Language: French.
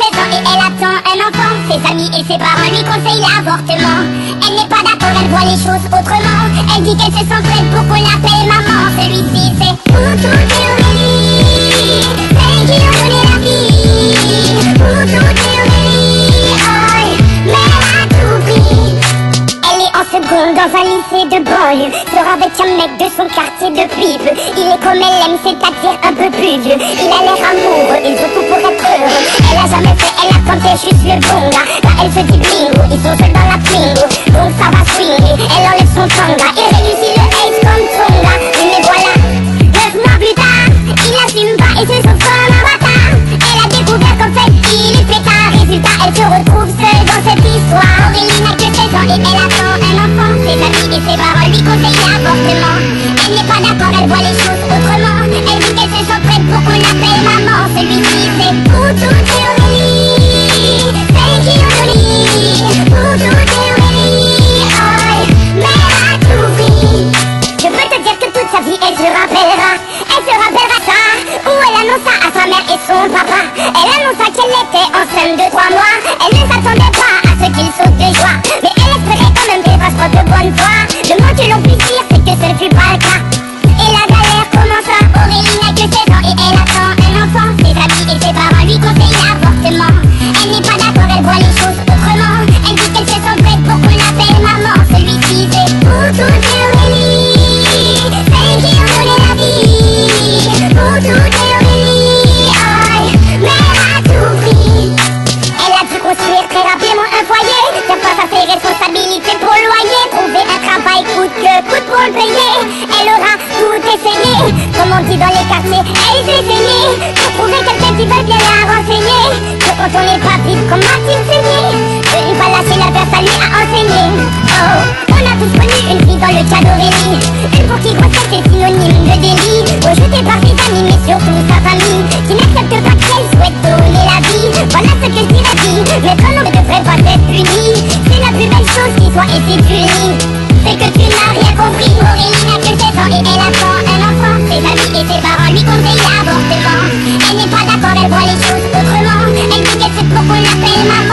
16 ans et elle attend un enfant. Ses amis et ses parents lui conseillent l'avortement. Elle n'est pas d'accord, elle voit les choses autrement. Elle dit qu'elle se sent prête pour qu'on l'appelle maman. Celui-ci c'est Hutu Théorie, celle qui a donné la vie. Hutu Théorie, oh, mais elle a tout pris. Elle est en seconde dans un lycée de banlieue. Sort avec un mec de son quartier de pipe. Il est comme elle aime, c'est-à-dire un peu plus vieux. Il a l'air amoureux, ils ont tout pour être heureux. Elle a jamais fait, elle a tenté juste le bon gars. Là elle se dit bingo, ils sont seuls dans la bingo. Donc ça va swinger, elle enlève son tanga. Il réussit le ace comme Tonga. Mais voilà, 9 mois plus tard, il assume pas et se sauve comme un bâtard. Elle a découvert qu'en fait il est pétard. Résultat, elle se retrouve seule dans cette histoire. Aurélie n'a que 16 ans et elle attend un enfant. Ses amis et ses parents lui conseillent l'avortement. Elle n'est pas d'accord, elle voit les choses autrement. Elle dit qu'elle se sent prête pour qu'on l'appelle maman. Celui-ci c'est Hutu Théorie, celle qui a donné. Hutu Théorie, oh, mais elle a tout pris. Je peux te dire que toute sa vie elle se rappellera ça, où elle annonça à sa mère et son papa. Elle annonça qu'elle était enceinte de 3 mois. Elle ne s'attendait pas à ce qu'il saute de joie, mais elle espérait quand même qu'elle fasse preuve de bonne foi. Le moins que l'on puisse dire c'est que ce ne fut pas le cas. Et la galère commença. Aurélie n'a que 16 ans et elle attend un enfant. Ses amis et ses parents lui conseillent l'avortement. Elle n'est pas d'accord, elle voit les choses autrement. Elle dit qu'elle se sent prête pour qu'on l'appelle maman. Celui-ci c'est Hutu Théorie, celle qui a donné la vie. Hutu Théorie, oh, mais elle a tout pris. Elle a dû construire très rapidement un foyer. Faire face à ses responsabilités pour le loyer. Trouver un travail coûte que coûte pour le payer. Elle aura tout essayé, comme on dit dans les quartiers, elle s'est saignée pour trouver quelqu'un qui veut bien la renseigner. Que quand on n'est pas vite comme Mathilde Seigné, de ne pas lâcher l'affaire, ça lui a enseigné. Oh, on a tous connu une fille dans le cas d'Aurélie, une pour qui grossesse est synonyme de délit. Rejetée par ses amis mais surtout sa famille, qui n'accepte pas qu'elle souhaite donner la vie. Voilà ce que je dirais dit, mais ton homme ne devrait pas être puni. C'est la plus belle chose qui soit et c'est puni. C'est que tu n'as rien compris. Aurélie n'a que 16 ans et elle attend un enfant. Ses amis et ses parents lui conseillent l'avortement. Elle n'est pas d'accord, elle voit les choses autrement. Elle dit qu'elle sait pour qu'on l'appelle maman.